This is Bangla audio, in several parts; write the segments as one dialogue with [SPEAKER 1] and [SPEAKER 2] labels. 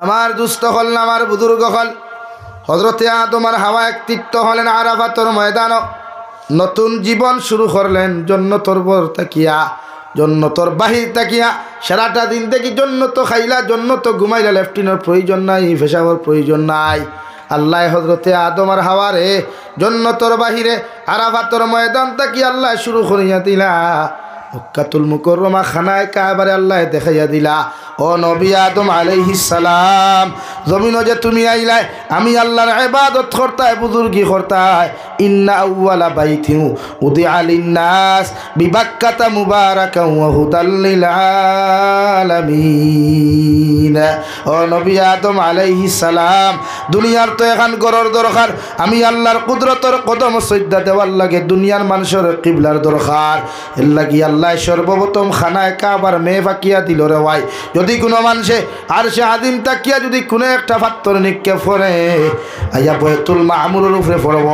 [SPEAKER 1] আমার দুস্থ হল না আমার বুজুর্গ হল হজরতে আদম আর হাওয়া একত্রিত হলেন আরাফাতের ময়দান। নতুন জীবন শুরু করলেন জন্নতর বর তাকিয়া, জন্নতর বাহির তাকিয়া। সারাটা দিন দেখি জন্নত খাইলা, জন্নত ঘুমাইলা, লেফটিনের প্রয়োজন নাই, পেশাবর প্রয়োজন নাই। আল্লাহ হজরতে আদম আর হাওয়ারে জন্নতর বাহিরে আরাফাতের ময়দান তাকিয়া আল্লাহ শুরু করিয়া দিলা। মক্কাতুল মুকাররমা খানায় কাবারে আল্লাহ দেখাইয়া দিলা, ও নবী আদম আলাইহিস সালাম, জমিন যে তুমি আইলাই, আমি আল্লাহর ইবাদত করতাই, বুজুর্গি করতাই। ইন্না আউওয়ালা বাইতিন উদিআ লিন-নাস বিবাক্কাতা মুবারাকান ওয়া হুদাল লিল আলামিন। ও নবী আদম আলাইহিস সালাম, দুনিয়ার তো এখন গরর দরকার, আমি আল্লাহর কুদরতের কদম সজদা দেওয়ার লাগে দুনিয়ার মানুষের কিবলার দরকার। এর লাগি আল্লাহ সর্বপ্রথম খানায় কাবার মেয়ে ফাঁকিয়া দিল রে ভাই। যদি কোনো মানুষে আর সে আদিম তাকিয়া যদি কোনো একটা পাত্তর নিক্ষেপ করে আইয়া বয়তুল মামুরের উপরে পড়ব,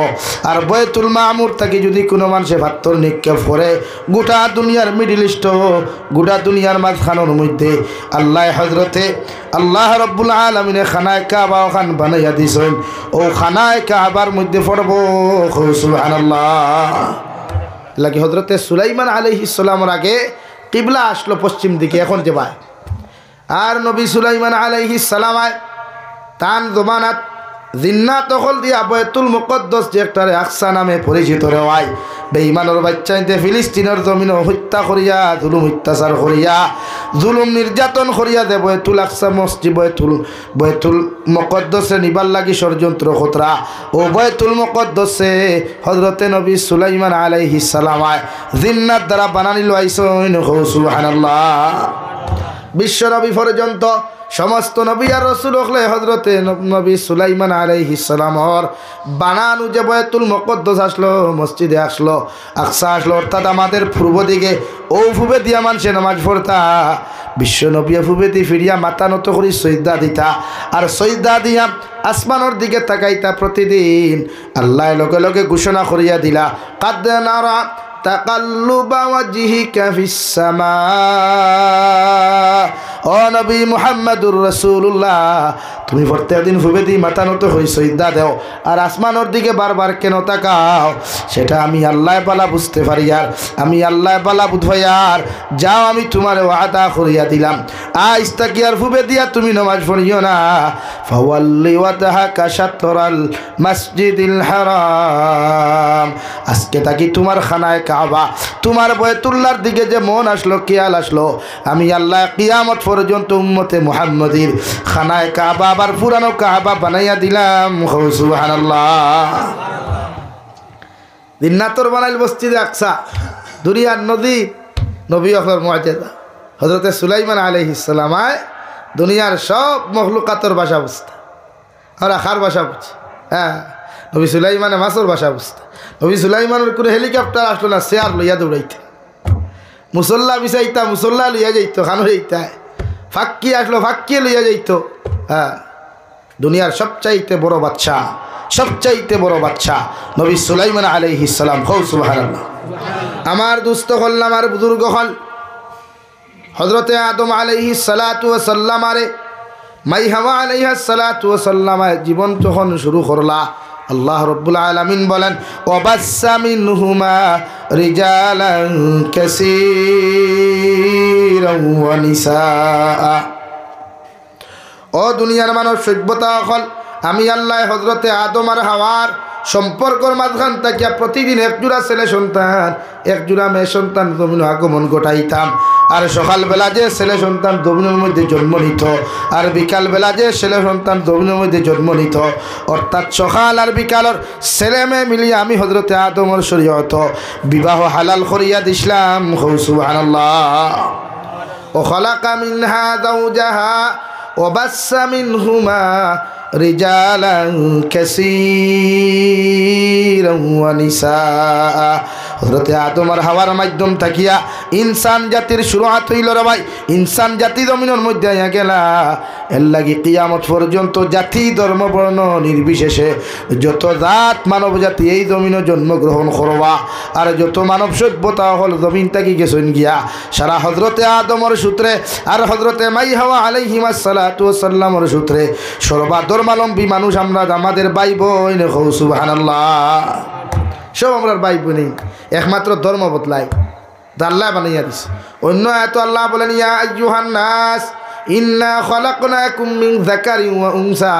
[SPEAKER 1] আর বয়তুল মামুর তাকে যদি কোনো মানুষে পাত্তর নিক্ষেপ করে, গোটা দুনিয়ার মিডিল ইস্ট, গোটা দুনিয়ার মাঝখানোর মধ্যে আল্লাহ হজরতে আল্লাহ রব্বুল আলামিনে খানায় কাবা ওখান বানাইয়া দিছেন। ও খানায় কাবার মধ্যে পড়ব, সুবহানাল্লাহ। লাগে হজরতে সুলাইমান আলাইহিস সালামের আগে কিবলা আসলো পশ্চিম দিকে, এখন যে ভাই। আর নবী সুলাইমান আলাইহিস সালাম তান জমানাত জিন্নাত দখল দিয়া বাইতুল মুকদ্দাস যে একটা আকসা নামে পরিচিত রেওয়াই, বেঈমানের বাচ্চাইতে ফিলিস্তিনের জমিন হত্যা করিয়া, জুলুম অত্যাচার করিয়া, জুলুম নির্যাতন করিয়া দে বাইতুল আকসা মসজিদ বাইতুল মুকদ্দাসে নিবার লাগি ষড়যন্ত্র খতরা। ও বাইতুল মুকদ্দাসে হযরতে নবী সুলাইমান আলাইহিস সালাম জিন্নাত দ্বারা বানানিল আইসন, সুবহানাল্লাহ। বিশ্ব নবী পর্যন্ত সমস্ত নবী আর রসুল হলে হজরতে নবী সুলাইমান আলাইহিস সালামর বানানো যে বাইতুল মুকদ্দাস আসলো, মসজিদে আসলো, আকসা আসলো, অর্থাৎ আমাদের পূর্ব দিকে ও ফুবে দিয়া মানুষে নামাজ পড়তা। বিশ্ব নবী ফুবে দিয়ে ফিরিয়া মাথা নত করি সজদা দিতা, আর সজদা দিয়া আসমানের দিকে তাকাইতা প্রতিদিন। আল্লাহ লগে লগে ঘোষণা করিয়া দিলা, কাদ নারা তাকাল্লুবা ওয়াজহিকা ফিস সামা। ও নবী মুহাম্মদুর রাসূলুল্লাহ, তুমি প্রত্যেক দিন ফুবে দি মাথা নত হই সজদা দেও, আর আসমানের দিকে বারবার কেন তাকাও? সেটা আমি আল্লাহ পালা বুঝতে পারি, আর আমি আল্লাহ পালা বুঝাই। আর যাও, আমি তোমার ওয়াদা করিয়া দিলাম, আজ তাকি আর ফুবে দিয়া তুমি নামাজ পড়িও না। ফাওয়াল্লি ওয়াজহাকা শাতরাল মসজিদিল হারাম, আজকে তাকি তোমার খানায় কাবা, তোমার বাইতুল্লাহর দিকে যে মন আসলো, খেয়াল আসলো, আমি আল্লাহ কিয়ামত পর্যন্ত উম্মতে মুহাম্মদীর খানায় কাবা আবার পুরানো কাবা বানাইয়া দিলাম, সুবহানাল্লাহ। জিন্নাতর বানাইল মসজিদে আকসা, দুনিয়ার নবী অখর মুআজিজা হযরতে সুলাইমান আলাইহিস সালাম দুনিয়ার সব মখলুকাতর ভাষা বুঝতা, আর আখার ভাষা বুঝে। হ্যাঁ, নবী সুলাইমানে মাছর ভাষা বুঝতা। নবী সুলাইমানের কোনো হেলিকপ্টার আসলো না, চেয়ার লইয়া দৌড়াইতে, মুসল্লা বিচাইতা মুসল্লা লইয়া যাইত, খানো যাইতা, ফাক্কি আসলো ফাক্কি লইয়া যাইত। হ্যাঁ, দুনিয়ার সবচাইতে বড় বাচ্চা, সবচাইতে বড় বাচ্চা নবী সুলাইমান আলাইহিস সালাম, সুবহানাল্লাহ। আমার দুস্থ হল না আমার বুজুর্গ হল হযরতে আদম আলাইহিস সালাতু ওয়াস সালাম আরে মাই হাওয়া আলাইহিস সালাতু ওয়াস সালাম জীবন যখন শুরু করলা, আল্লাহ রব্বুল আলামিন বলেন, ওয়াবাসসা মিনহুমা রিজালান কাসীরান ওয়া নিসা। ও দুনিয়ার মানুষ সভ্যতা হল, আমি আল্লাহ হযরতে আদম আর হাওয়ার সম্পর্কর মাঝখান থাকিয়া প্রতিদিন একজোড়া ছেলে সন্তান, একজোড়া মেয়ে সন্তান জমিন আগমন ঘটাইতাম। আর সকালবেলা যে ছেলে সন্তান জমিনের মধ্যে জন্ম নিত, আর বিকালবেলা যে ছেলে সন্তান জমিনের মধ্যে জন্ম নিত, অর্থাৎ সকাল আর বিকালের ছেলে মেয়ে মিলিয়ে আমি হযরতে আদমের শরীয়ত বিবাহ হালাল করিয়া দিছিলাম, সুবহানাল্লাহ। ও খালাকা মিনহা যাওজাহা ওয়াবাসসা মিনহুমা রিজালান কাসীরান ওয়া নিসা। হযরতে আদম আর হাওয়ার মাধ্যম থাকিয়া ইনসান জাতির শুরুআত হইল রে ভাই। ইনসান জাতি জমিনের মধ্যে আইয়া গেলা, এর লাগি কিয়ামত পর্যন্ত জাতি ধর্ম বর্ণ নির্বিশেষে যত জাত মানব জাতি এই জমিনে জন্মগ্রহণ করবা আর যত মানব সভ্যতা হল জমিন থাকি গেছেন গিয়া সারা হযরতে আদমর সূত্রে আর হযরতে মাই হাওয়া আলাইহিমা সালাতু ওয়াসাল্লামর সূত্রে সর্বা ধর্মাবলম্বী মানুষ আমরা, আমাদের ভাই বোন। সুবহানাল্লাহ। সব আমরা ভাই বোন, একমাত্র ধর্ম বদলাই আল্লাহ বানাইয়া দিছে। অন্য আয়াত আল্লাহ বলেন, ইয়া আইয়ুহান নাস ইন্না খালাকনাকুম মিন যাকারিন ওয়া উনসা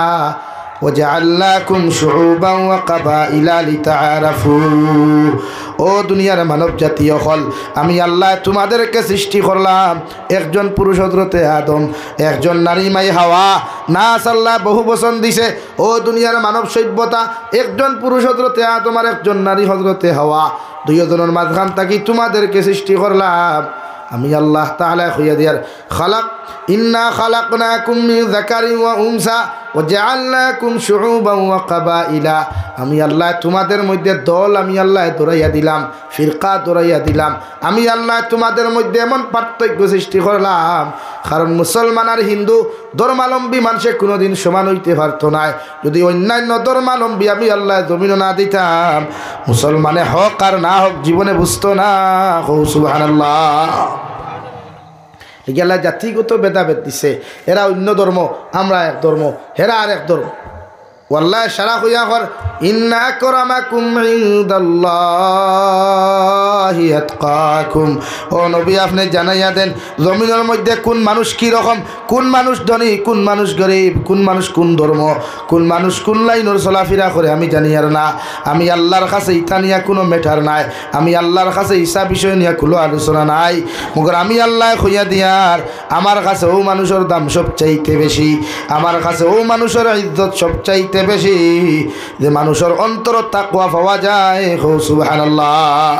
[SPEAKER 1] ওয়াজআলনাকুম শুউবান ওয়া কাবাইলা লিতাআরাফু। ও দুনিয়ার মানব জাতি হল, আমি আল্লাহ তোমাদেরকে সৃষ্টি করলাম, একজন পুরুষ হযরতে আদম, একজন নারী মাই হাওয়া। নাস আল্লাহ বহু বচন দিছে। ও দুনিয়ার মানব সভ্যতা, একজন পুরুষ হযরতে আদম আর একজন নারী হযরতে হাওয়া, দুইজনের মাঝখান থাকি তোমাদেরকে সৃষ্টি করলাম আমি আল্লাহ তাআলা। কইয়া দিয়ার খালাক ইন্না খালাকনাকুম মিন যাকারিন ওয়া উনসা ওয়াজআলনাকুম শুউবান ওয়া কাবাইলা। আমি আল্লাহ তোমাদের মধ্যে দল আমি আল্লাহ দৌড়াইয়া দিলাম, ফিরকা দৌড়াইয়া দিলাম। আমি আল্লাহ তোমাদের মধ্যে এমন পার্থক্য সৃষ্টি করলাম, কারণ মুসলমান আর হিন্দু ধর্মাবলম্বী মানুষে কোনোদিন সমান হইতে পারতো না। যদি অন্যান্য ধর্মাবলম্বী আমি আল্লাহ জমিন না দিতাম, মুসলমানে হক আর না হক জীবনে বুঝতো না। সুবহানাল্লাহ। আল্লাহ জাতিগত ভেদাভেদ দিছে, এরা অন্য ধর্ম, আমরা এক ধর্ম, হেরা আর এক ধর্ম। ওয়াল্লাহ সারা হইয়া কর, ইন্না আকরামাকুম ইনদাল্লাহি আতকাকুম। ও নবী আপনি জানাইয়া দেন জমিনের মধ্যে কোন মানুষ কি রকম, কোন মানুষ ধনী, কোন মানুষ গরিব, কোন মানুষ কোন ধর্ম, কোন মানুষ কোন লাইনের চলাফেরা করে আমি জানি আর না। আমি আল্লাহর কাছে ইটা নিয়ে কোনো ম্যাটার নাই, আমি আল্লাহর কাছে ইসা বিষয় নিয়ে কোনো আলোচনা নাই। মগর আমি আল্লাহ হইয়া দিয়ার আমার কাছে ও মানুষের দাম সবচাইতে বেশি, আমার কাছে ও মানুষের ইজ্জত সবচাইতে বেশি যে মানুষের অন্তর তাকওয়া পাওয়া যায়। সুবহানাল্লাহ।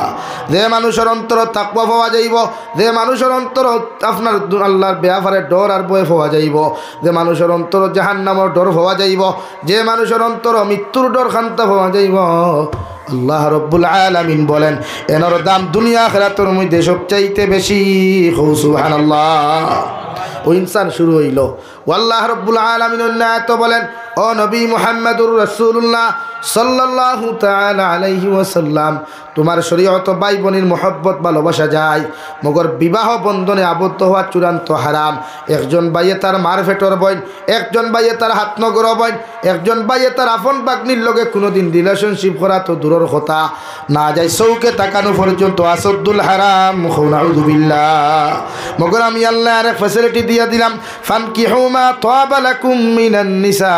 [SPEAKER 1] যে মানুষের অন্তর তাকওয়া পাওয়া যাইব, যে মানুষের অন্তর আপনার আল্লাহর ব্যাপারে ডর আর ভয় পাওয়া যাইব, যে মানুষের অন্তর জাহান্নামের ডর পাওয়া যাইব, যে মানুষের অন্তর মৃত্যুর ডর খান্ত পাওয়া যাইব, আল্লাহ রব্বুল আলামিন বলেন এনার দাম দুনিয়া আখিরাতের মধ্যে সবচাইতে বেশি। সুবহানাল্লাহ। ও ইনসান শুরু হইল। আল্লাহ রব্বুল আলামিন তো বলেন, ও নবী মুহাম্মদুর রাসূলুল্লাহ সাল্লাল্লাহু তাআলা আলাইহি ওয়াসাল্লাম, তোমার শরীয়ত ভাই বোনের মহব্বত ভালোবাসা যায়, মগর বিবাহ বন্ধনে আবদ্ধ হওয়া চূড়ান্ত হারাম। একজন ভাইয়ে তার মার ফেটর বোন, একজন ভাইয়ে তার হাত নগর বোন, একজন ভাইয়ে তার আপন বাগ্নির লগে কোনোদিন রিলেশনশিপ করা তো দূরের কথা, না যায় চৌকে তাকানো পর্যন্ত আসদ্দুল হারাম। নাউযু বিল্লাহ। মগর আমি আল্লাহ আরেক ফ্যাসিলিটি দিয়া দিলাম, ফানকিহু মা তাবা লাকুম মিনান নিসা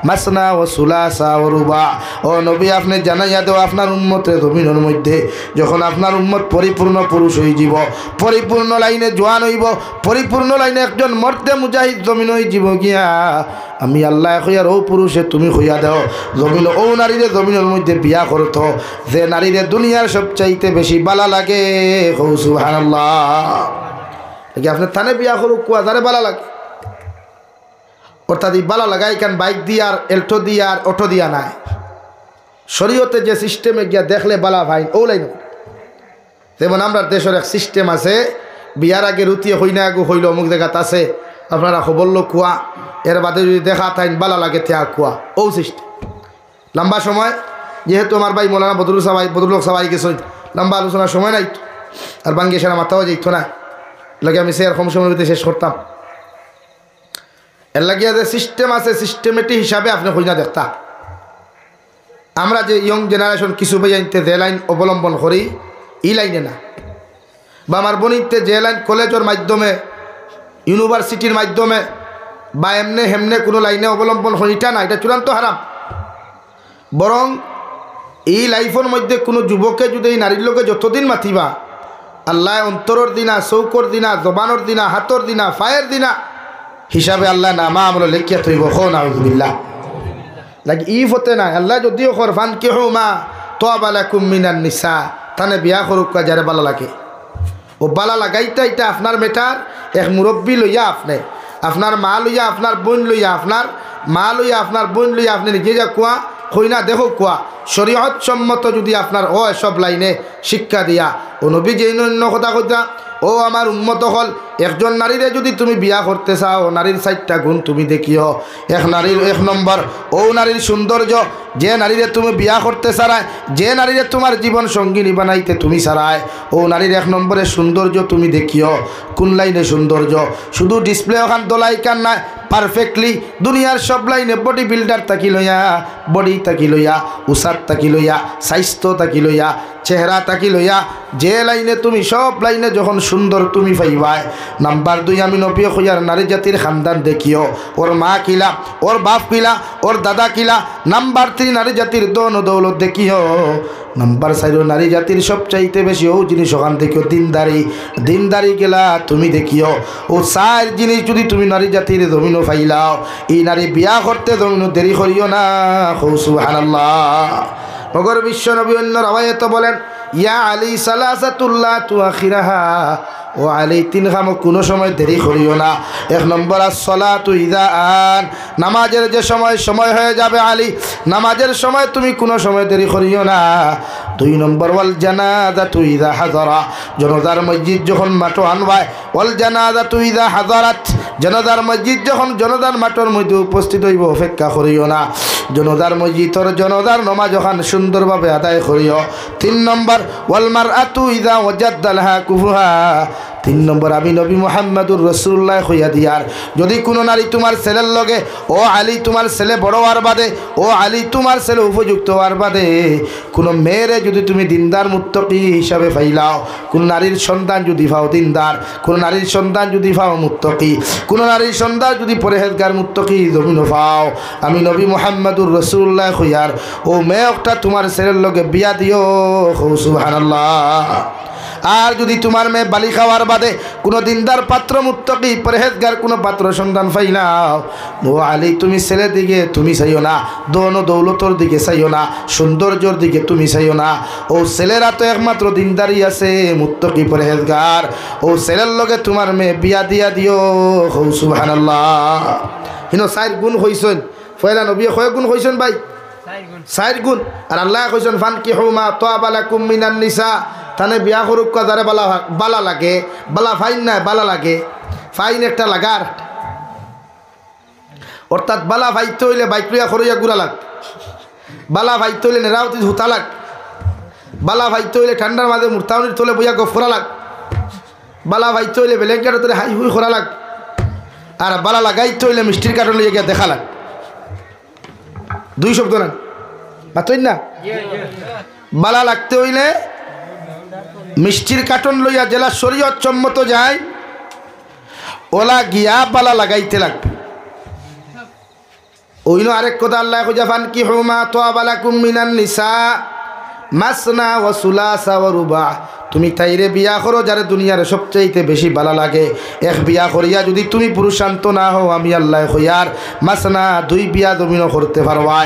[SPEAKER 1] মাসনা ওয়া সুলাসা ওয়া রুবা। ও নবী আপনি জানাইয়া দেও আপনার উম্মতের জমিনের মধ্যে যখন আপনার উম্মত পরিপূর্ণ পুরুষ হয়ে যাব, পরিপূর্ণ লাইনে জোয়ান হইব, পরিপূর্ণ লাইনে একজন মর্দে মুজাহিদ জমিন হয়ে যাব গিয়া, আমি আল্লাহ কইয়ার ও পুরুষে তুমি কইয়া দাও জমিন ও নারীরে জমিনের মধ্যে বিয়া করত, যে নারীরে দুনিয়ার সবচাইতে বেশি বালা লাগে। সুবহানাল্লাহ। আপনার থানে বিয়া করুক কুয়া যারে বালা লাগে, অর্থাৎ এই বালা লাগাই কান বাইক দিয়া আর এল্টো দিয়া আর অটো দিয়া নাই, শরীয়তে যে সিস্টেমে গিয়া দেখলে বালা ভাই ও লাইন। যেমন আমরা দেশের এক সিস্টেম আছে, বিয়ার আগে রুতিয়ে হই না আগু হইল অমুক জায়গাত আছে, আপনারা খবরল কুয়া, এর বাদে যদি দেখা তাইন বালা লাগে তেয়া কুয়া, ও সিস্টেম। লম্বা সময় যেহেতু আমার ভাই মৌলানা বদরুল সবাই গেছেন, লম্বা আলোচনার সময় নাই আর বাঙ্গি সেরা মাথাও যাইত না, লাগে আমি সে এরকম সময়ের ভিতরে শেষ করতাম। এর লাগিয়া যে সিস্টেম আছে, সিস্টেমেটিক হিসাবে আপনি হই না দেখতা। আমরা যে ইয়ং জেনারেশন কিছু ভাই আনতে যে লাইন অবলম্বন করি, এই লাইনে না, বা আমার বনিতে যে লাইন কলেজের মাধ্যমে, ইউনিভার্সিটির মাধ্যমে বা এমনে হেমনে কোনো লাইনে অবলম্বন করি, এটা না, এটা চূড়ান্ত হারাম। বরং এই লাইফের মধ্যে কোনো যুবকে যদি এই নারীর লোকে যতদিন মাতিবা, আল্লাহ অন্তরের দিনা, চৌকর দিনা, জবানোর দিনা, হাতর দিনা, ফায়ের দিনা হিসাবে আল্লাহ নামা আমরা লেখিয়া থইব। নাউযু বিল্লাহ। লাগে ই ফতে না, আল্লাহ যদিও কর ফানকিহু মা তাবা লাকুম মিনান নিসা, তানে বিয়া করুক যারে বালা লাগে। ও বালা লাগাইটা এটা আপনার মেটার, এক মুরব্বী লইয়া আপনি, আপনার মা লইয়া, আপনার বোন লইয়া, আপনার মা লইয়া, আপনার বোন লইয়া আপনি নিজে যা কুয়া হই না দেখো কোয়া শরীয়ত সম্মত যদি আপনার ও এসব লাইনে শিক্ষা দিয়া ও নবী যে অন্য কথা কইতা ও আমার উম্মত হল একজন নারীরে যদি তুমি বিয়া করতে চাও নারীর 4টা গুণ তুমি দেখিও এক নারীর 1 নম্বর ও নারীর সৌন্দর্য যে নারীরে তুমি বিয়া করতে চারায় যে নারীরে তোমার জীবন সঙ্গিনী বানাইতে তুমি চারায় ও নারীর 1 নম্বরে সৌন্দর্য তুমি দেখিও কোন লাইনে সৌন্দর্য শুধু ডিসপ্লে ওখান দোলাই কান না পারফেক্টলি দুনিয়ার সব লাইনে বডি বিল্ডার তাকি লইয়া বডি তাকি লইয়া উসাদ তাকি লইয়া স্বাস্থ্য তাকি লইয়া চেহারা তাকি লইয়া যে লাইনে তুমি সব লাইনে যখন সুন্দর তুমি পাইবাই নাম্বার 2 আমি নবী কইয়ার নারী জাতির খানদান দেখিও ওর মা কিলা ওর বাপ কিলা ওর দাদা কিলা নাম্বার 3 নারী জাতির দন দৌলত দেখিও নাম্বার 4 নারী জাতির সবচাইতে বেশি ও জিনিস ওখান দেখিও দিনদারি গেলা তুমি দেখিও ও 4 জিনিস যদি তুমি নারী জাতির জমিনও ফাইলাও এই নারী বিয়া করতে জমিনও দেরি করিও না সুবহানাল্লাহ মগর বিশ্ব নবী অন্য রাওয়ায়াতে বলেন ইয়া আলী সালাসাতুল্লাহ তুআখিরাহা ও আলী 3 কাম কোনো সময় দেরি করিও না 1 নম্বর as-সালাতু ইযা আন নামাজের যে সময় হয়ে যাবে আলী নামাজের সময় তুমি কোনো সময় দেরি করিও না 2 নম্বর ওয়াল জানাজাতু ইযা হাযারা জনাজার মসজিদ যখন মাটো আনবায় ওয়াল জানাজাতু ইযা হাযারাত জনাজার মসজিদ যখন জনাজার মাটোর মধ্যে উপস্থিত হইব অপেক্ষা করিও না জনাজার মসজিদর জনাজার নামাজ যখন সুন্দরভাবে আদায় করিও 3 নম্বর ওয়াল মারআতু ইযা ওয়াজাদ্দা লাহা কুফুহা 3 নম্বর আমি নবী মুহাম্মদুর রাসূলুল্লাহ কইয়া দিয়ার যদি কোনো নারী তোমার ছেলের লগে ও আলী তোমার ছেলে বড় হওয়ার বাদে ও আলী তোমার ছেলে উপযুক্ত হওয়ার বাদে কোনো মেয়েরে যদি তুমি দিনদার মুত্তাকি হিসাবে পাইলাও কোন নারীর সন্তান যদি পাও দিনদার কোন নারীর সন্তান যদি পাও মুত্তাকি কোন নারীর সন্তান যদি পরহেজগার মুত্তাকি জমিনো পাও আমি নবী মুহাম্মদুর রাসূলুল্লাহ কইয়ার ও মেয়েটা তোমার ছেলের লগে বিয়া দিও সুবহানাল্লাহ আর যদি তোমার মেয়ে বালি খাওয়ার বাদে কোনো দিনদার পাত্র মুত্তাকি পরহেজগার কোনো পাত্র সন্তান পাইলাও ও আলী তুমি ছেলে দিকে তুমি চাইও না দন দৌলতর দিকে চাইও না সৌন্দর্যর দিকে তুমি চাইও না ও ছেলেরা তো একমাত্র দিনদারি আছে মুত্তাকি পরহেজগার ও ছেলের লগে তোমার মেয়ে বিয়া দিয়া দিও সুবহানাল্লাহ হিনো 4 গুণ হইছেন ফয়লা নবী কয় গুণ হইছেন ভাই 4 গুণ আর আল্লাহ কইছেন ফানকিহু মা তাবা লাকুম মিনান নিসা তানে বিয়া করুক যারে বালা লাগে বালা ফাইন না বালা লাগে ফাইন একটা লাগার অর্থাৎ বালা ভাইতে হইলে বাইক লইয়া খরইয়া গুড়া লাগ বালা ভাইতে হইলে নেরাউতি হুতা লাগ বালা ভাইতে হইলে ঠান্ডার মাঝে মুরতাউনির তোলে বইয়া গফরা লাগ বালা ভাইতে হইলে বেলেঙ্কার তোলে হাই হুই খরা লাগ আর বালা লাগাইতে হইলে মিষ্টির কার্টন লইয়া গিয়া দেখা লাগ 2 শব্দ না বাতই না বালা লাগতে হইলে মিষ্টির কার্টন লইয়া জেলা শরীয়ত সম্মত যায় ওলা গিয়া বালা লাগাইতে লাগবে ওইন আরেক কথা আল্লাহ কইয়া ফানকিহু মা তাবা লাকুম মিনান নিসা মাসনা ওয়া সুলাসা ওয়া রুবা তুমি তাইরে বিয়া করো যারে দুনিয়ার সবচাইতে বেশি ভালো লাগে এক বিয়া করিয়া যদি তুমি পুরুষান্ত না হও আমি আল্লাহ কইয়ার মাসনা 2 বিয়া জমিন করতে পারবা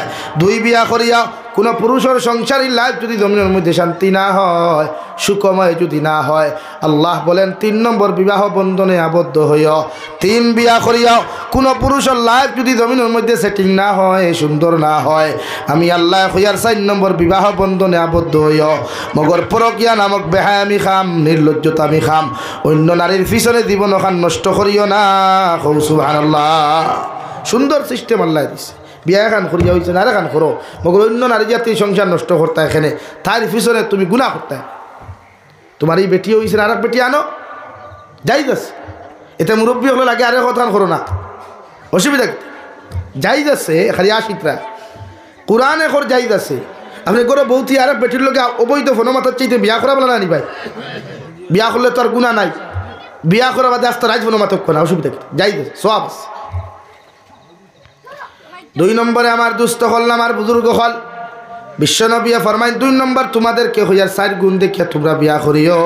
[SPEAKER 1] 2 বিয়া করিয়া কোনো পুরুষের সংসারী লাইফ যদি জমিনের মধ্যে শান্তি না হয় সুখময় যদি না হয় আল্লাহ বলেন 3 নম্বর বিবাহ বন্ধনে আবদ্ধ হইও 3 বিয়া করিয়াও কোনো পুরুষের লাইফ যদি জমিনের মধ্যে সেটিং না হয় সুন্দর না হয় আমি আল্লাহ কইয়ার 4 নম্বর বিবাহ বন্ধনে আবদ্ধ হইও মগর পরকিয়া নামক বেহায়ামি খাম নির্লজ্জতা আমি খাম অন্য নারীর পিছনে জীবন ওখান নষ্ট করিও না সুবহানাল্লাহ সুন্দর সিস্টেম আল্লাহ দিছে বিয়া খান করিয়া হয়েছে না খান করো মগর অন্য নারী জাতির সংসার নষ্ট করতে এখানে তার পিছনে তুমি গুনাহ করতে তোমার এই বেটি হয়েছে আর এক বেটি আনো যাই যাচ্ছে এতে মুরব্বী হলে লাগে আরে কথা করো না অসুবিধা যাই যাচ্ছে খালি আশিকরা কোরআন এখন যাই যাচ্ছে আপনি করো বৌতি আর এক বেটির লোকে অবৈধ ফোন মাথার চাইতে বিয়া করা বলে না নি ভাই বিয়া করলে তো আর গুণা নাই বিয়া করা বাদে আস্তে রাজ ফোন মাথক না অসুবিধা যাই যাচ্ছে সব আছে 2 নম্বরে আমার দুস্থ হল আমার বুজুর্গ হল বিশ্বনবী ফরমাইন 2 নম্বর তোমাদেরকে হইয়ার 4 গুণ দেখিয়া তোমরা বিয়া করিও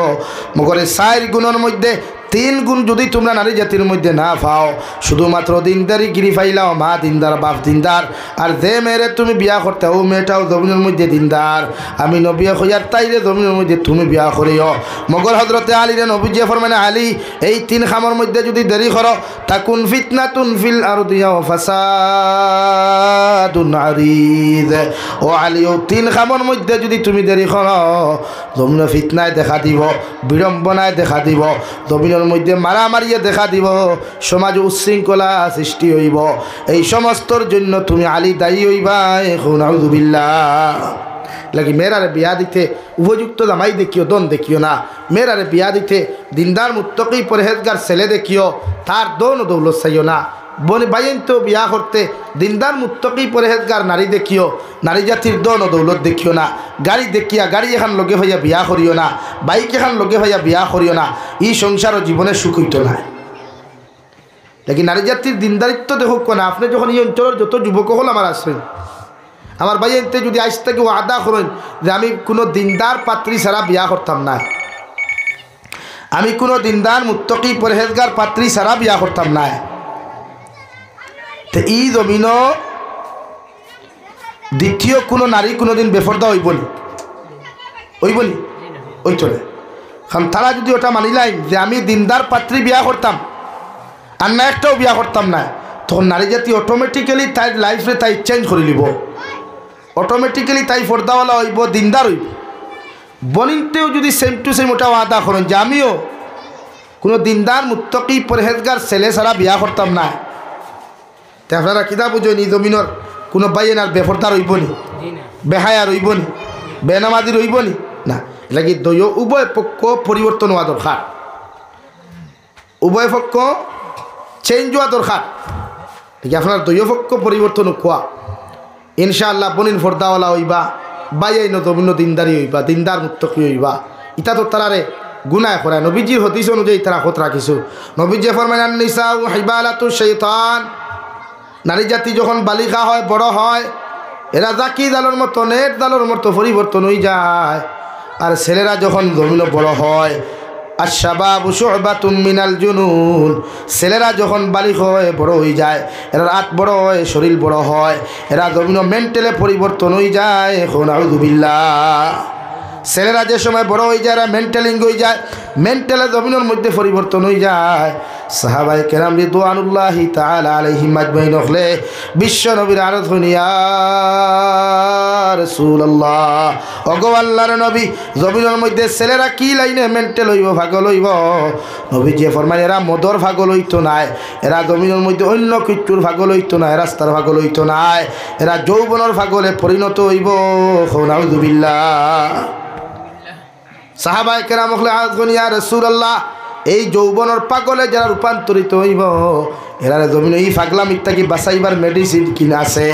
[SPEAKER 1] মগরে 4 গুণের মধ্যে তিন গুণ যদি তোমরা নারী জাতির মধ্যে না পাও, শুধুমাত্র দিনদারি গিরি ফাইলাও, মা দিনদার, বাপ দিনদার, আর যে মেয়েরে তুমি বিয়া করতে ও মেয়েটাও জমিনের মধ্যে দিনদার, আমি নবী হইয়ার তাইরে জমিনের মধ্যে তুমি বিয়া করিও। মগর হজরতে আলীরে নবী যে ফরমানে, আলী এই তিন খামর মধ্যে যদি দেরি করো, তাকুন ফিতনাতুন ফিল আরদি ওয়া ফাসাদুন আরিদ। ও আলী ও তিন খামর মধ্যে যদি তুমি দেরি করো, জমিন ফিতনায় দেখা দিব, বিড়ম্বনায় দেখা দিব, জমিনের মধ্যে মারামারিয়ে দেখা দিব, সমাজ উচ্ছৃঙ্খলা সৃষ্টি হইব। এই সমস্তর জন্য তুমি আলী দায়ী হইবা। এখন আউযুবিল্লাহ। লাগি মেয়েরারে বিয়া দিতে উপযুক্ত জামাই দেখিও, দন দেখিও না। মেয়েরারে বিয়া দিতে দিনদার মুত্তাকি পরহেজগার ছেলে দেখিও, তার দন ও দৌলত চাইও না। বাইন তো বিয়া করতে দিনদার মুত্তাকি পরহেজগার নারী দেখিও, নারী জাতির দন ও দৌলত দেখিও না। গাড়ি দেখিয়া গাড়ি এখান লগে ভাইয়া বিয়া করিও না, বাইক এখান লগে ভাইয়া বিয়া করিও না। ই সংসার ও জীবনে সুখ হইত না। লেকিন নারী জাতির দিনদারিত্ব দেখুক না। আপনি যখন এই অঞ্চলের যত যুবক হল আমার আসবেন, আমার ভাই এনতে যদি আজ থেকে ওয়াদা করেন যে আমি কোনো দিনদার পাত্রী ছাড়া বিয়া করতাম না, আমি কোনো দিনদার মুত্তাকি পরহেজগার পাত্রী ছাড়া বিয়া করতাম না, তো এই জমিন দ্বিতীয় কোনো নারী কোনোদিন বেফর্দা হইবনি, হইবনি, ওই চলে। কারণ তারা যদি ওটা মানিলাইন যে আমি দিনদার পাত্রী বিয়া করতাম আর না একটাও বিয়া করতাম না, তখন নারী জাতি অটোমেটিক্যালি তাই লাইফে তাই চেঞ্জ করে নিব, অটোমেটিক্যালি তাই ফর্দাওয়ালা হইব, দিনদার হইব। বনিনতেও যদি সেম টু সেম ওটা ওয়াদা করেন যে আমিও কোনো দিনদার মুত্তাকি পরহেজগার ছেলে ছাড়া বিয়া করতাম না, তো আপনারা কিতা বুঝেন এই জমিনের কোনো বাইন আর বেফর্দার হইবনি, বেহায়া রইবনি, বেনামাজি রইবনি না। লাগি দয় উভয় পক্ষ পরিবর্তন হওয়া দরকার, উভয় পক্ষ চেঞ্জ হওয়া দরকার। ঠিক আপনার দয় পক্ষ পরিবর্তন কোয়া ইনশাআল্লাহ বনিন ফর্দাওয়ালা হইবা, বাইন জমিন দিনদারি হইবা, দিনদার মুত্তাকি হইবা। ইটা তো তারারে গুনায় করায়। নবীজির হদিস অনুযায়ী তারা খত রাখিছো। নবীজি ফরমায় আন-নিসা হিবালাতু শাইতান, নারী জাতি যখন বালিকা হয়, বড় হয়, এরা জাকি জালোর মতো, নেট জালোর মতো পরিবর্তন হয়ে যায়। আর ছেলেরা যখন জমিন বড় হয়, আশ-শাবাবু শু'বাতুম মিনাল জুনুন, ছেলেরা যখন বালিক হয়, বড় হয়ে যায়, এরা রাত বড় হয়, শরীর বড় হয়, এরা জমিন মেন্টালে পরিবর্তন হয়ে যায়। এখন আউযুবিল্লাহ। ছেলেরা যে সময় বড় হয়ে যায়, এরা মেন্টালিং হয়ে যায়, মেন্টালে জমিনের মধ্যে পরিবর্তন হয়ে যায়। সাহাবায়ে কেরাম রিদওয়ানুল্লাহি তাআলা আলাইহিম আজমাইন হলে বিশ্ব নবীর আরজ হইয়া রাসূলুল্লাহ, ওগো আল্লাহর নবী, জমিনের মধ্যে ছেলেরা কি লাইনে মেন্টাল হইব, পাগল হইব? নবী যে ফরমান এরা মদর পাগল হইতো নাই, এরা জমিনের মধ্যে অন্য কিচ্ছুর পাগল হইতো না, রাস্তার পাগল হইতো নাই, এরা যৌবনের পাগলে পরিণত হইব। নাউযুবিল্লাহ। সাহাবায়ে কেরাম হলে আরজ হইয়া রাসূলুল্লাহ, এই যৌবনের পাগলে যারা রূপান্তরিত হইব, এরা জমিন এই পাগলাম ইত্যাদি বাঁচাইবার মেডিসিন কিনা আছে?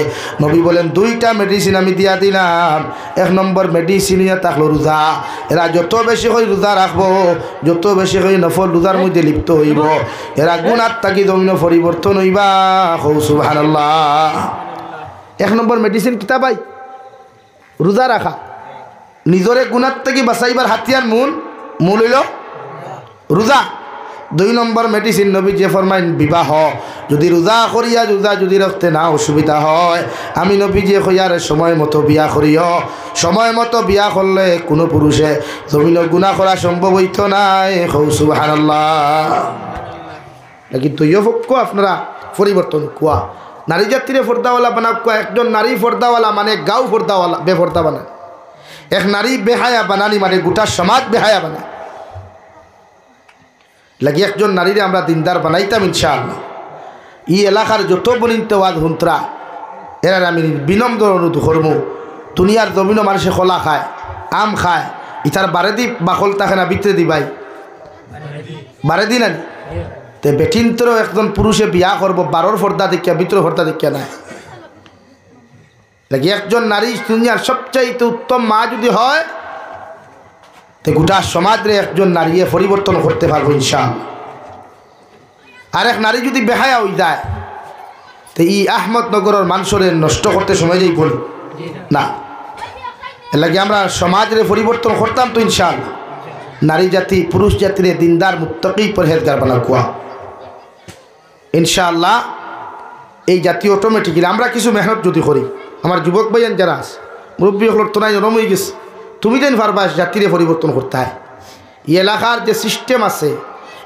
[SPEAKER 1] নবী বলেন দুইটা মেডিসিন আমি দিয়া দিলাম। এক নম্বর মেডিসিন থাকলো রোজা। এরা যত বেশি করে রোজা রাখবো, যত বেশি করে নফল রোজার মধ্যে লিপ্ত হইব, এরা গুণার থাকি জমিন পরিবর্তন হইবা। সুবহানাল্লাহ। এক নম্বর মেডিসিন কিতা ভাই? রোজা রাখা। নিজরে গুণার থেকে বাঁচাইবার হাতিয়ার মূল হইল রোজা। দুই নম্বর মেডিসিন নবী যে ফরমাইন বিবাহ। যদি রোজা করিয়া রোজা যদি রাখতে না অসুবিধা হয়, আমি নবী যে কইয়ার সময় মতো বিয়া করিও। সময় মতো বিয়া করলে কোনো পুরুষে জমিনের গুনাহ করা সম্ভব হইত নাই। সুবহানাল্লাহ। নাকি দুইও পক্ষ আপনারা পরিবর্তন কোয়া। নারী জাতিরে ফর্দাওয়ালা বানাক কোয়া। একজন নারী ফর্দাওয়ালা মানে গাঁও ফর্দাওয়ালা বেফর্দা বানায়, এক নারী বেহায়া বানানি মানে গোটা সমাজ বেহায়া বানায়। লাগি একজন নারীরে আমরা দিনদার বানাইতাম ইনশাআল্লাহ। এই এলাকার যত বনিন্তওয়াজ হুন্তরা এরা আমি বিনম্র অনুরোধ করবো, দুনিয়ার জমিনও মানুষে কলা খায়, আম খায়, ইতার বারে দি বাকল থাকে না ভিতরে দি ভাই বারে দি না। তে বেটিন্তরও একজন পুরুষে বিয়া করবো, বারোর ফর্দা দেখিয়া ভিতরে ফর্দা দেখিয়া নাই। লাগি একজন নারী দুনিয়ার সবচাইতে উত্তম মা যদি হয়, তো গোটা সমাজে একজন নারী পরিবর্তন করতে পারবো ইনশাআল্লাহ। আর এক নারী যদি বেহায়া হয়ে যায়, তো এই আহমদনগরের মানুষের নষ্ট করতে সময় যাই বলি না। এর লাগে আমরা সমাজের পরিবর্তন করতাম তো ইনশাআল্লাহ। নারী জাতি পুরুষ জাতিরে দিনদার মুত্তাকি পরহেজগার বানা কুয়া ইনশাআল্লাহ এই জাতি অটোমেটিক্যালি আমরা কিছু মেহনত যদি করি আমার যুবক ভাইয়ান যারা আছে মুরব্বী হল তো নাই নরম হয়ে গেছে তুমি যেন পারবা জাতিরে পরিবর্তন করতে হয় এই এলাকার যে সিস্টেম আছে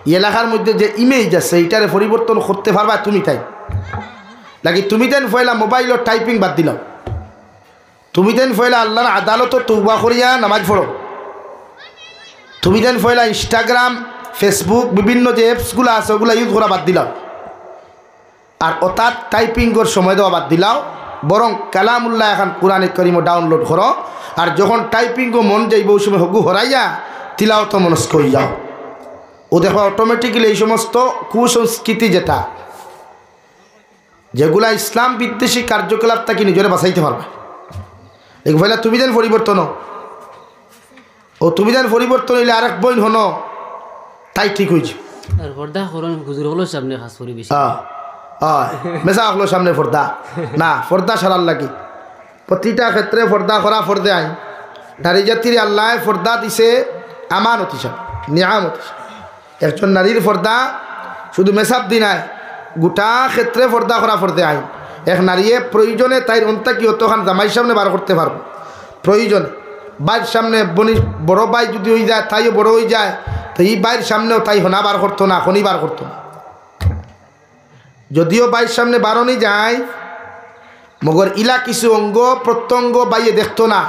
[SPEAKER 1] এই এলাকার মধ্যে যে ইমেজ আছে এটারে পরিবর্তন করতে পারবা তুমি তাই লাগি তুমি যেন ফয়লা মোবাইলের টাইপিং বাদ দিলাম তুমি যেন ফয়লা আল্লাহর আদালত তওবা করিয়া নামাজ পড়ো তুমি যেন ফয়লা ইনস্টাগ্রাম ফেসবুক বিভিন্ন যে অ্যাপসগুলো আছে ওগুলো ইউজ করা বাদ দিলাম আর অর্থাৎ টাইপিংয়ের সময় দেওয়া বাদ দিলাও বরং কালামুল্লাহ এখন কোরআনে কারিমও ডাউনলোড করো আর যখন টাইপিংও মন যাইব ওই সময় হগু হরাইয়া তিলাওয়াত মনস্ক হয়ে যাও ও দেখো অটোমেটিক্যালি এই সমস্ত কুসংস্কৃতি যেগুলা ইসলাম বিদ্বেষী কার্যকলাপ তাকে নিজেরা বাঁচাইতে পারবে এগুলা তুমি যেন পরিবর্তন ও তুমি যেন পরিবর্তন হইলে আরেক বইন হনো তাই ঠিক হয়েছে মেসা হলো সামনে ফর্দা না ফর্দা সারার লাগি প্রতিটা ক্ষেত্রে ফর্দা করা ফর্দে আইন নারী জাতির আল্লাহ ফর্দা দিছে আমানত হিসাবে নিয়ামত একজন নারীর ফর্দা শুধু মেসাব দি নাই গোটা ক্ষেত্রে ফর্দা করা ফর্দে আইন এক নারীয়ে প্রয়োজনে তাই অন্তা কি অতখান জামাইয়ের সামনে বার করতে পারবো প্রয়োজনে বাইর সামনে বড় বাই যদি হয়ে যায় তাইও বড় হয়ে যায় তো এই বাইর সামনেও তাই হনা বার করতো না খনি বার করতো না যদিও বাইর সামনে বারণই যায় মগর ইলা কিছু অঙ্গ প্রত্যঙ্গ বাইয়ে দেখতো না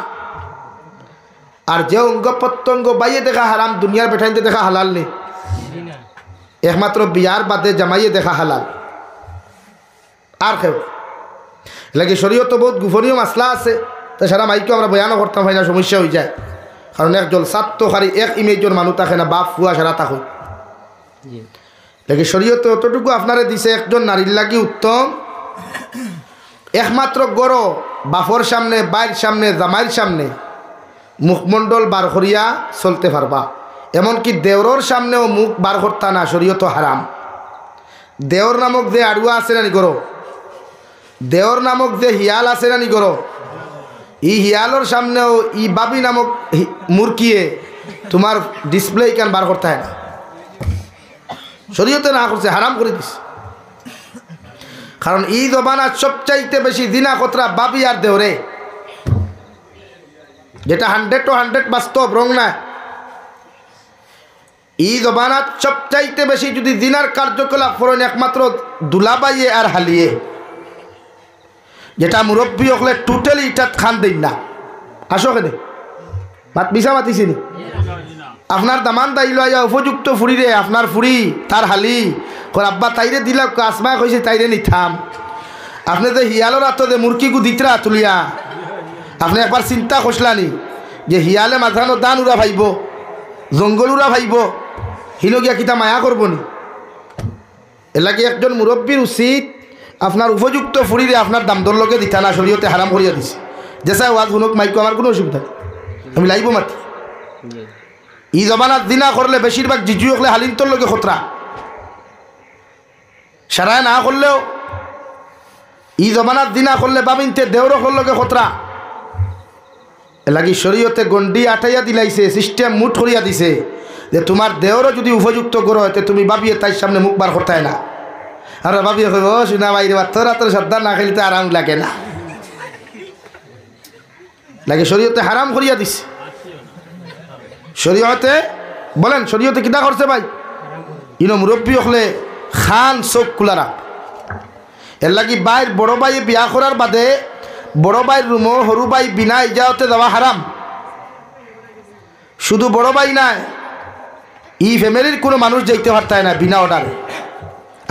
[SPEAKER 1] আর যে অঙ্গ প্রত্যঙ্গ বাইয়ে দেখা হারাম দুনিয়ার বেঠাইতে দেখা হালাল নেই একমাত্র বিয়ার বাদে জামাইয়ে দেখা হালাল আর কেউ লাগে শরীয়ত বহুত গোপনীয় মাসলা আছে তাছাড়া মাইকেও আমরা বয়ানও করতাম হয় না সমস্যা হয়ে যায় কারণ একজন ছাত্রকারী এক ইমেজের মানুষ থাকে না বাপ ফুয়া সারা থাকে লাগে শরীয়তে অতটুকু আপনারে দিছে একজন নারীর লাগি উত্তম একমাত্র গড় বাপর সামনে বাইর সামনে জামাইয়ের সামনে মুখমণ্ডল বার করিয়া চলতে পারবা এমনকি দেওরর সামনেও মুখ বার করতা না শরীয়ত হারাম দেওর নামক যে আড়ুয়া আছে না নি গড় দেওর নামক যে হিয়াল আছে না নি গড় ই হিয়ালর সামনেও ই বাবি নামক মুরকিয়ে তোমার ডিসপ্লে কেন বার করতে হয় না শরীয়তে না করছে হারাম করে দিস কারণ এই জবানার সবচাইতে বেশি দিনা কতরা বাবি আর দেওরে যেটা 100% বাস্তব রং না এই জবানার সবচাইতে বেশি যদি দিনার কার্যকলাপ করেন একমাত্র দুলাবাইয়ে আর হালিয়ে যেটা মুরব্বী হলে টোটালি এটা খান দিন না আসো কেন মাত মিশা মাতিছিনি আপনার দামান দাইল আইয়া উপযুক্ত ফুরিরে আপনার ফুরি তার হালি কর আব্বা তাইরে দিলা আসমা কইছে তাইরে নিথাম আপনি যে হিয়ালোর আত যে মুরগিগু দিতরা তুলিয়া আপনি একবার চিন্তা করছিলানি যে হিয়ালে মাথানো দান উড়া ভাইব জঙ্গল উড়া ভাইব হিলগিয়া কিতা মায়া করবনি এলাকি একজন মুরব্বীর উচিত আপনার উপযুক্ত ফুরিরে আপনার দাম দর লগে দিতা না শরীয়তে হারাম করিয়া দিছে যেসা ওয়াজ শুনুক মাইকো আমার কোনো অসুবিধা নেই আমি লাইব মাতি ই জমানার দিনা করলে বেশিরভাগ জিজু হলে হালিন্তর লগে খতরা সারায় না করলেও ই জমানার দিনা করলে বাবিনতে দেওরকর লগে খতরা এলাকি শরীয়তে গন্ডি আটাইয়া দিলাইছে সিস্টেম মুঠ করিয়া দিছে যে তোমার দেওরও যদি উপযুক্ত করো হতে তুমি বাবিয়ে তাই সামনে মুখ বার করতে হয় না আর বাবিয়ে কইব শুনা বাইরে তোরা তোর শ্রদ্ধা না খেলিতে আরাম লাগে না লাগে শরীয়তে হারাম করিয়া দিছে শরীয়তে বলেন শরীয়তে কিনা করছে ভাই ইনো মুরব্বী হলে খান চোখ খোলা রাখ এর লাগি বাইর বড় ভাই বিয়া করার বাদে বড় ভাইয়ের রুমো সরু ভাই বিনা ইজাজতে যাওয়া হারাম শুধু বড় ভাই নাই ই ফ্যামিলির কোনো মানুষ যাইতে পারতায় না বিনা অর্ডারে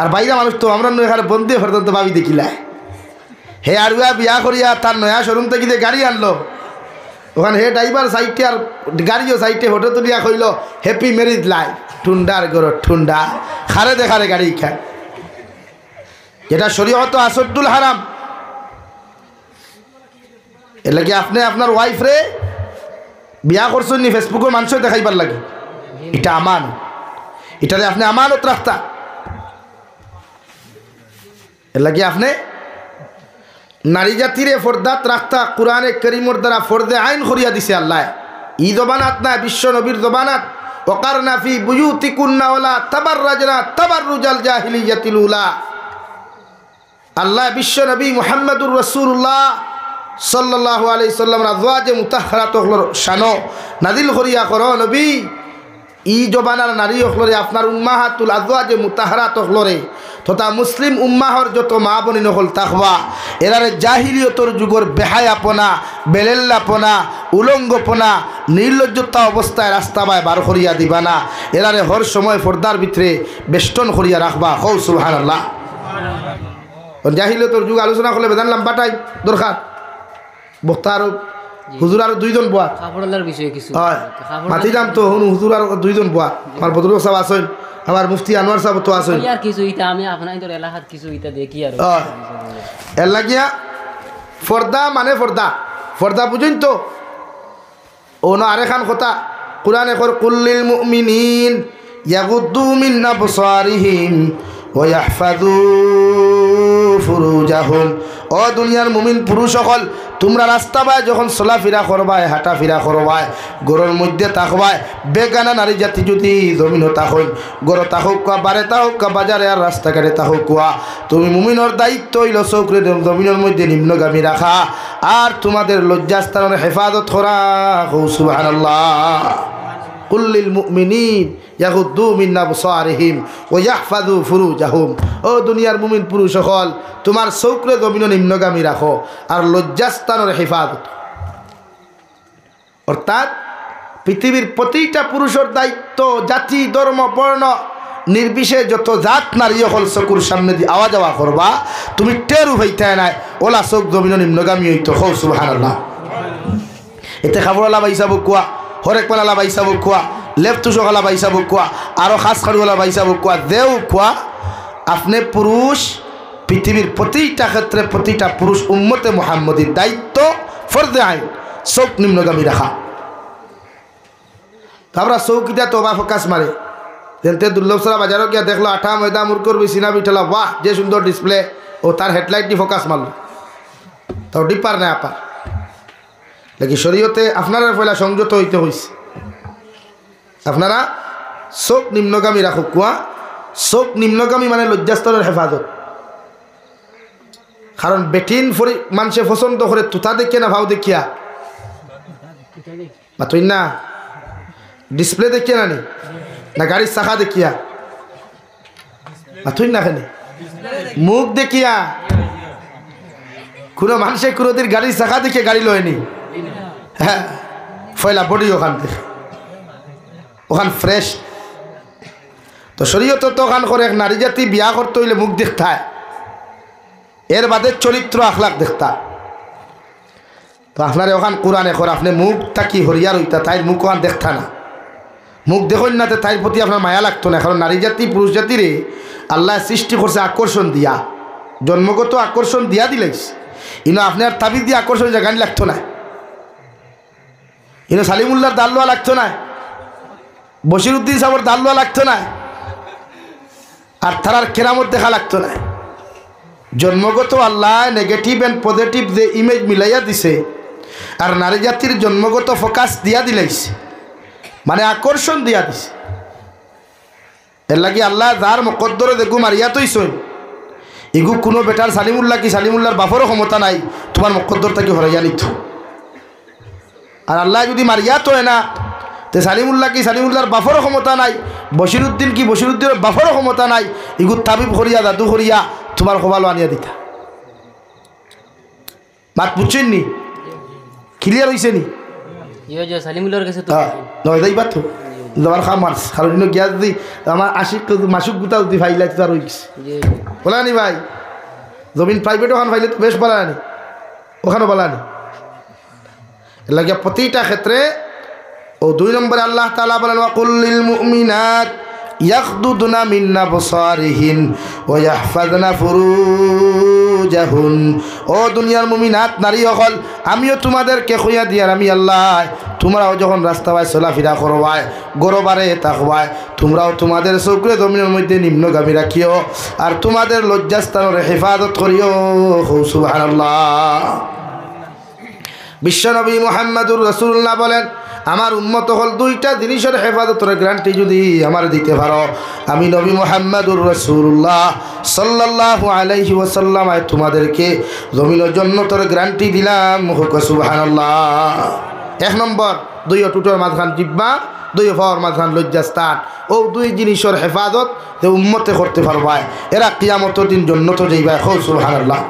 [SPEAKER 1] আর বাইরা মানুষ তো আমরা এখানে বন্ধে ফেরত তো ভাবি দেখিলাই হে আরুয়া বিয়া করিয়া তার নয়া শোরুম থেকে যে গাড়ি আনলো ওখানে হে ড্রাইভার সাইটে আর গাড়িও সাইটে ফটো তুলিয়া কইল হ্যাপি ম্যারিজ লাইফ ঠুন্ডার গরো ঠুন্ডা খারে দেখারে গাড়ি খায় যেটা শরীয়ত আসদ্দুল হারাম এর লাগে আপনি আপনার ওয়াইফ রে বিয়া করছেন নি ফেসবুকে মানুষ দেখাইবার লাগে এটা আমান এটারে আপনি আমানত রাখতা এর লাগে আপনি নারী জাতিরে ফর্দাত রাখতা কোরআনে করিমর দ্বারা ফর্দে আইন করিয়া দিছে আল্লাহ ই জবানাত না বিশ্ব নবীর জবানাত ওয়াকারনা ফি বুয়ুতিকুন্না ওয়ালা তাবাররাজনা তাবাররুজাল জাহিলিয়াতিল উলা। আল্লাহ বিশ্ব নবী মুহাম্মদুর রাসূলুল্লাহ সাল্লাল্লাহু আলাইহি সাল্লাম আজওয়াজে মুতাহহারাত হলর শানো নাজিল করিয়া করো নবী ই জবানার নারী হলরে আপনার উম্মাহাতুল আজওয়াজে মুতাহহারাত হলরে তথা মুসলিম উম্মাহর যত মা বনি নহল তাকওয়া এরারে জাহিলিয়তর যুগর বেহায়াপনা বেলেল্লাপনা উলঙ্গপনা নির্লজ্জতা অবস্থায় রাস্তা বায় বার করিয়া দিবা না। এরারে হর সময় পর্দার ভিতরে বেষ্টন করিয়া রাখবা। হৌ সুবহানাল্লাহ। জাহিলিয়তর যুগ আলোচনা করলে বেদান লম্বাটাই দরকার। বক্তা আর হুজুর আর দুইজন বোয়া হয় মাতি দাম তো হুজুর আর দুইজন বোয়া আমার বদরুল সাহেব আছেন, আমার মুফতি আনোয়ার সাহেব তো আছেন। এর লাগিয়া ফর্দা মানে ফর্দা ফর্দা বুঝেন তো ও না আরেখান কথা কুরআনে কর কুল্লিল মুমিনিন ইয়াগুদ্দু মিন আবসারিহিম ওয়া ইয়াহফাযু ফুরুজাহুম। ও দুনিয়ার মুমিন পুরুষ সকল তোমরা রাস্তা বায় যখন চলাফেরা করবায় হাঁটা ফিরা করবায় গরুর মধ্যে থাকবায় বেগানা নারী জাতি যদি জমিনও থাকুন গরু থাকুক কোয়া বারে থাকুক কোয়া বাজারে আর রাস্তাঘাটে থাকুক কোয়া তুমি মুমিনের দায়িত্ব হইল চৌকরে জমিনের মধ্যে নিম্নগামী রাখা আর তোমাদের লজ্জাস্থানের হেফাজত করা। সুবহানাল্লাহ। কুল্লিল মুমিনিন ইয়াগুদ্দু মিন আবসারিহিম ওয়া ইয়াহফাযু ফুরুজাহুম। ও দুনিয়ার মুমিন পুরুষ সকল তোমার চৌকরে জমিন নিম্নগামী রাখো আর লজ্জাস্থানের হেফাজত। অর্থাৎ পৃথিবীর প্রতিটা পুরুষের দায়িত্ব জাতি ধর্ম বর্ণ নির্বিশেষে যত জাত নারী সকল চকুর সামনে দিয়ে আওয়া যাওয়া করবা তুমি টেরু হইতে নাই ওলা চোখ জমিন নিম্নগামী হইতো। হৌ সুবহানাল্লাহ। এতে খাবরওয়ালা বাইসাবু কোয়া হরেকওয়ালা বাইসাবু কোয়া লেফটুসওয়ালা বাইসাবু কোয়া আরও খাস খাড়ুওয়ালা বাইসাবু কোয়া দেও কোয়া আপনি পুরুষ পৃথিবীর প্রতিটা ক্ষেত্রে প্রতিটা পুরুষ উম্মতে মুহাম্মদীর দায়িত্ব ফরজে আইন চোখ নিম্নগামী রাখা। আমরা চৌকিটা তোবা ফোকাস মারে যেতে দুর্লভসরা বাজারও গিয়া দেখলো আঠা ময়দা মুরকর বিছিনা বিঠালা বাহ যে সুন্দর ডিসপ্লে ও তার হেডলাইট দিয়ে ফোকাস মারলো তাও ডিপার না আপার নাকি শরীয়তে আপনারা পয়লা সংযত হইতে হয়েছে। আপনারা চোখ নিম্নগামী রাখো কুয়া চোখ নিম্নগামী মানে লজ্জাস্তরের হেফাজত। কারণ বেটিন ফরি মানুষে পছন্দ করে তুতা দেখিয়া না ভাও দেখিয়া বা তুই না ডিসপ্লে দেখিয়া নানি না গাড়ির চাকা দেখিয়া বা তুই না খানে মুখ দেখিয়া কোনো মানুষে কোনোদিন গাড়ির চাকা দেখিয়ে গাড়ি লয়নি। হ্যাঁ ফয়লা বডি ওখান থেকে ওখান ফ্রেশ তো শরীয়ত তো ওখান করে এক নারী জাতি বিয়া করতে হইলে মুখ দেখতায় এর বাদে চরিত্র আখলাক দেখতা। তো আপনার ওখান কোরআনে কর আপনি মুখ তাকি হরিয়ার হইতা তাই মুখ ওখান দেখতা না মুখ দেখুন না তাই প্রতি আপনার মায়া লাগতো না। কারণ নারী জাতি পুরুষ জাতিরে আল্লাহ সৃষ্টি করছে আকর্ষণ দিয়া জন্মগত আকর্ষণ দিয়া দিলেস ইনো আপনার তাবিজ দিয়ে আকর্ষণ যা গান লাগতো না ইনো সালিমুল্লাহর দাল্লুয়া লাগতো না বশিরউদ্দিন সাহেবের দাল্লুয়া লাগতো না আর তারার কেরামত দেখা লাগতো না। জন্মগত আল্লাহ নেগেটিভ অ্যান্ড পজিটিভ যে ইমেজ মিলাইয়া দিছে আর নারী জাতির জন্মগত ফোকাস দিয়া দিলাইছে মানে আকর্ষণ দিয়া দিছে। এর লাগি আল্লাহ যার মকদ্দরে দেখু মারিয়া তৈছই এগু কোনো বেটার সালিমুল্লাহ কি সালিমুল্লাহর বাপরও ক্ষমতা নাই তোমার মকদ্দর তাকে হরাইয়া নিত। আর আল্লাহ যদি মারিয়া তো না তে সালিমুল্লাহ কি সালিমুল্লাহর বাপরও ক্ষমতা নাই বশিরউদ্দিন কি বশিরউদ্দিনের বাপরও ক্ষমতা নাই এগু তাবিব করিয়া জাদু করিয়া তোমার খোবালো আনিয়া দিতা। মাত বুঝছেন নি ক্লিয়ার হয়েছে নি
[SPEAKER 2] সালিমুল্লাহর কাছে তো
[SPEAKER 1] নয় যাইবা তো তোমার খামার কারণ গিয়া যদি আমার আশিক মাসুক গুতা যদি ফাইলাই তো আর হয়ে গেছে বলা নি ভাই জমিন প্রাইভেট ওখানে ফাইলে তো বেশ বলা নি ওখানে বলা নি এর লাগে প্রতিটা ক্ষেত্রে ও 2 নম্বরে আল্লাহ তাআলা বলেন ওয়াকুল্লিল মুমিনাত ইয়াগদুদনা মিন আবসারিহিন ওয়া ইয়াহফাযনা ফুরুজাহুন। ও দুনিয়ার মুমিনাত নারী সকল আমিও তোমাদেরকে কইয়া দিয়ার আমি আল্লাহ তোমরাও যখন রাস্তা বাই চলাফেরা করবায় গরবারে থাকবায় তোমরাও তোমাদের চৌকরে জমিনের মধ্যে নিম্নগামী রাখিও আর তোমাদের লজ্জাস্থানের হেফাজত করিও। সুবহানাল্লাহ। বিশ্বনবী মুহাম্মদুর রাসূলুল্লাহ বলেন আমার উম্মত হল দুইটা জিনিসের হেফাজতের গ্যারান্টি যদি আমার দিতে পারো, আমি নবী মুহাম্মদুর রাসূলুল্লাহ সাল্লাল্লাহু আলাইহি ওয়াসাল্লাম তোমাদেরকে জমিন জান্নাতের গ্যারান্টি দিলাম। হুক সুবহানাল্লাহ। এক নম্বর, দুই টুটোর মাঝখান জিব্বা, দুই পাওয়ার মাঝখান লজ্জাস্থান। ও দুই জিনিসের হেফাজত যে উম্মতে করতে পারবায়, এরা কিয়ামতের দিন জান্নাতে যাইবা। হুক সুবহানাল্লাহ।